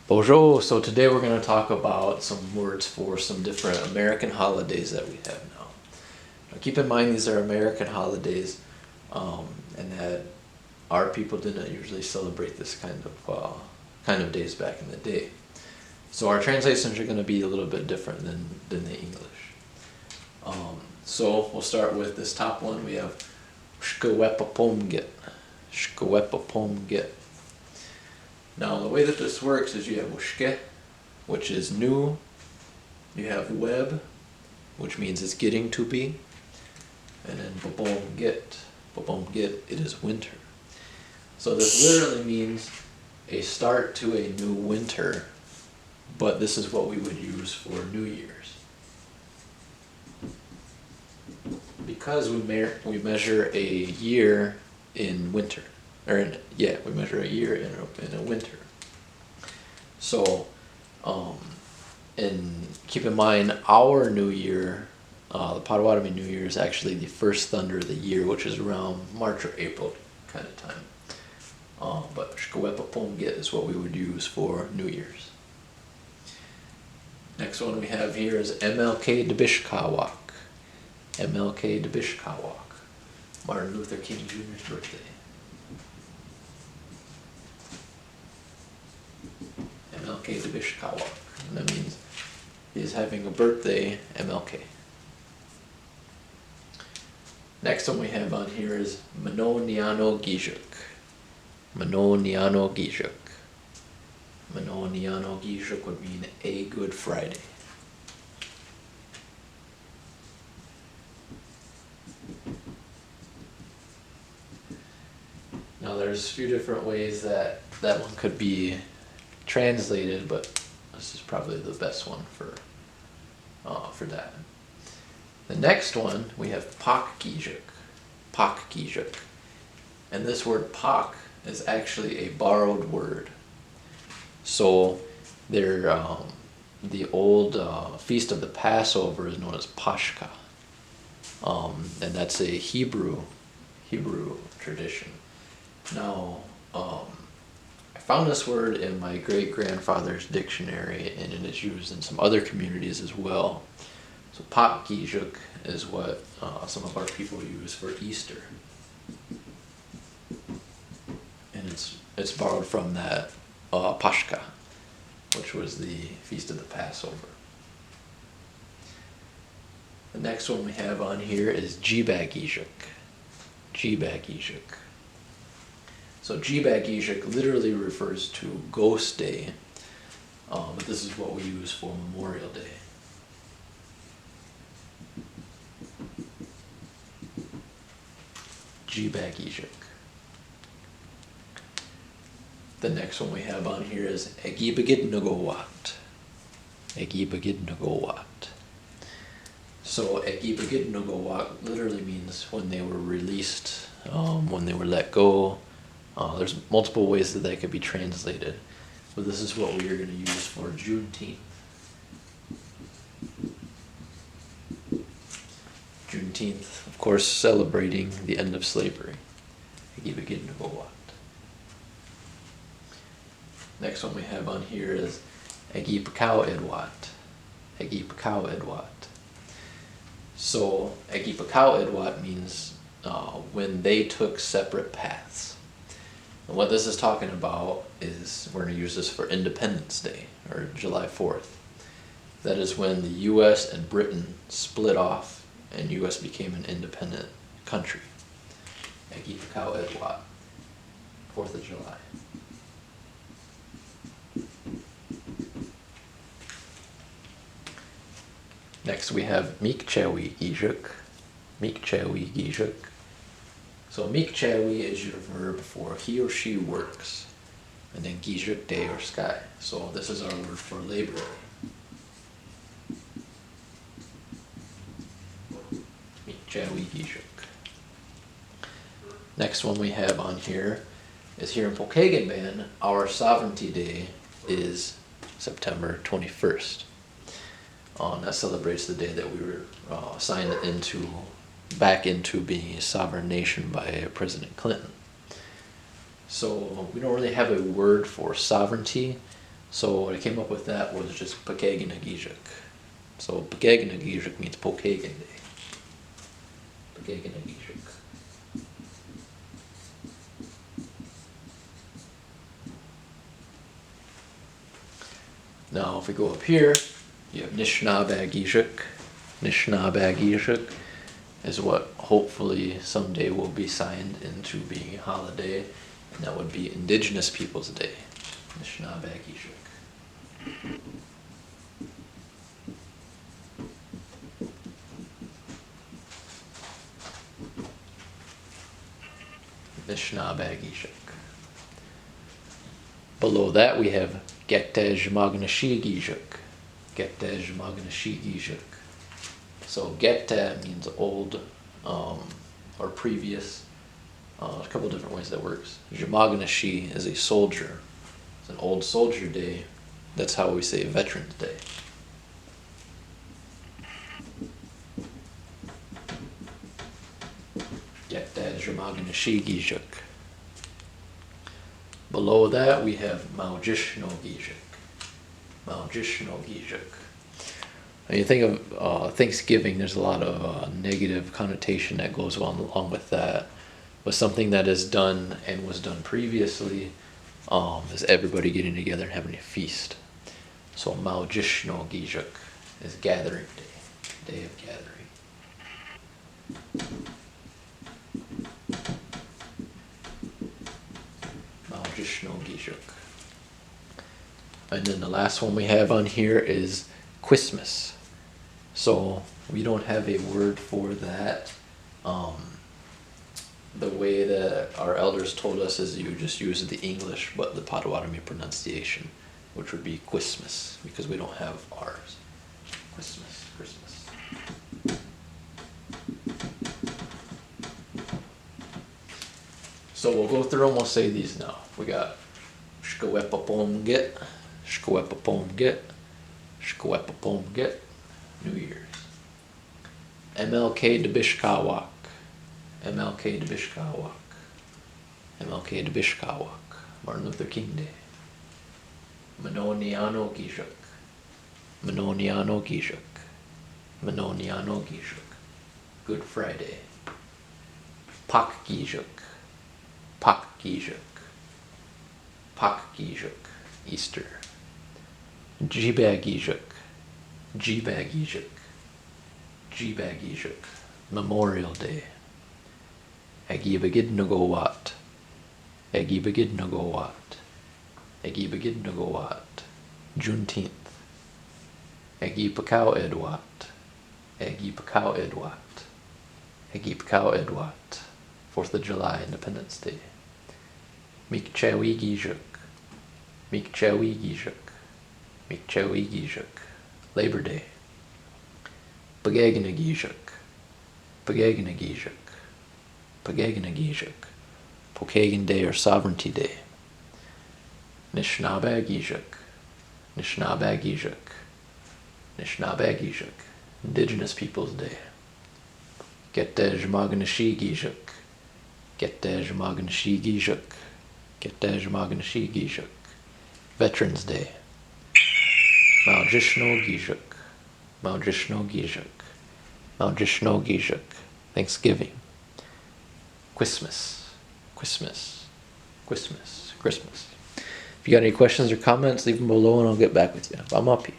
Bonjour. So today we're going to talk about some words for some different American holidays that we have now. Now keep in mind these are American holidays, and that our people didn't usually celebrate this kind of days back in the day. So our translations are going to be a little bit different than the English. So we'll start with this top one. We have Shkawepapomgit. Shkawepapomgit. Now the way that this works is you have Ushke, which is new. You have web, which means it's getting to be. And then Babomgit. Babomgit, it is winter. So this literally means a start to a new winter, but this is what we would use for New Year's. Because we measure a year in winter. We measure a year in a winter. So, and keep in mind, our New Year, the Potawatomi New Year, is actually the first thunder of the year, which is around March or April kind of time. But Shkawepapomgit is what we would use for New Year's. Next one we have here is MLK Debishkawak. MLK Debishkawak. Martin Luther King Jr.'s birthday. MLK Debishkawak. And that means he's having a birthday, MLK. Next one we have on here is Manoniano Gijuk. Manoniano Gijuk. Manoniano Gijuk would mean a Good Friday. Now there's a few different ways that one could be translated, but this is probably the best one for that. The next one we have Pak Gijuk. Pak Gijuk. And this word Pak is actually a borrowed word. So the old feast of the Passover is known as Pashka. And that's a Hebrew tradition. Now, I found this word in my great-grandfather's dictionary, and it is used in some other communities as well. So Pak Gijuk is what some of our people use for Easter. And it's borrowed from that Pashka, which was the feast of the Passover. The next one we have on here is Jibag Gijuk. Jibag Gijuk. So Jibag Gijuk literally refers to Ghost Day, but this is what we use for Memorial Day. Jibag Gijuk. The next one we have on here is Egibagid Nagowat. Egibagid Nagowat. So Egibagid Nagowat literally means when they were released, when they were let go. There's multiple ways that could be translated, but this is what we are going to use for Juneteenth. Juneteenth, of course, celebrating the end of slavery. Egibagid Nagowat. Next one we have on here is Egipakaw Edwat. Egipakaw Edwat. So Egipakaw Edwat means when they took separate paths. And what this is talking about is we're going to use this for Independence Day, or July 4th. That is when the U.S. and Britain split off and U.S. became an independent country. Egipakaw Edwat, 4th of July. Next we have Mikchawi Gijuk. Mikchawi Gijuk. So Mikchawi is your verb for he or she works. And then Gijuk, day or sky. So this is our word for Labor Day. Mikchawi Gijuk. Next one we have on here is here in Pokagon Band, our Sovereignty Day is September 21st. That celebrates the day that we were signed back into being a sovereign nation by President Clinton. So we don't really have a word for sovereignty, So what I came up with that was just Pokagon. So Pokagon means Pokagon Day. Pokagon. Now if we go up here, you have Nishnabagishik. Nishnabagishik is what hopefully someday will be signed into being a holiday, and that would be Indigenous Peoples Day. Nishnabagishik. Nishnabagishik. Below that we have Getej Magnashigishik. Getej Magnashigishik. So Geta means old, or previous. A couple different ways that works. Jemaganashi is a soldier. It's an old soldier day. That's how we say Veterans Day. Getej Jemaganashi. Below that we have Maujishno Gijik. When you think of Thanksgiving, there's a lot of negative connotation that goes along with that. But something that is done and was done previously is everybody getting together and having a feast. So Maujishno Gijik is gathering day, day of gathering. Maujishno Gijik. And then the last one we have on here is Christmas. So we don't have a word for that. The way that our elders told us is you just use the English but the Potawatomi pronunciation, which would be Christmas, because we don't have ours. Christmas. So we'll go through and we'll say these now. We got Shkawepapomgit, New Year's. MLK de Bishkawak, Martin Luther King Day. Manoniano Gijik, Good Friday. Pak Gijik, Easter. Jibagijik, Memorial Day. Agibagidnagowat, Juneteenth. Agipakau Edwat, 4th of July, Independence Day. Mikchawi Gijik, Labor Day. Pagagana Gijik, Pokagon Day or Sovereignty Day. Nishnabagishik, Indigenous Peoples Day. Getej Maganashi Gijik, Veterans Day. Maujishno Gijik, Thanksgiving. Christmas. If you got any questions or comments, leave them below and I'll get back with you. I'm up here.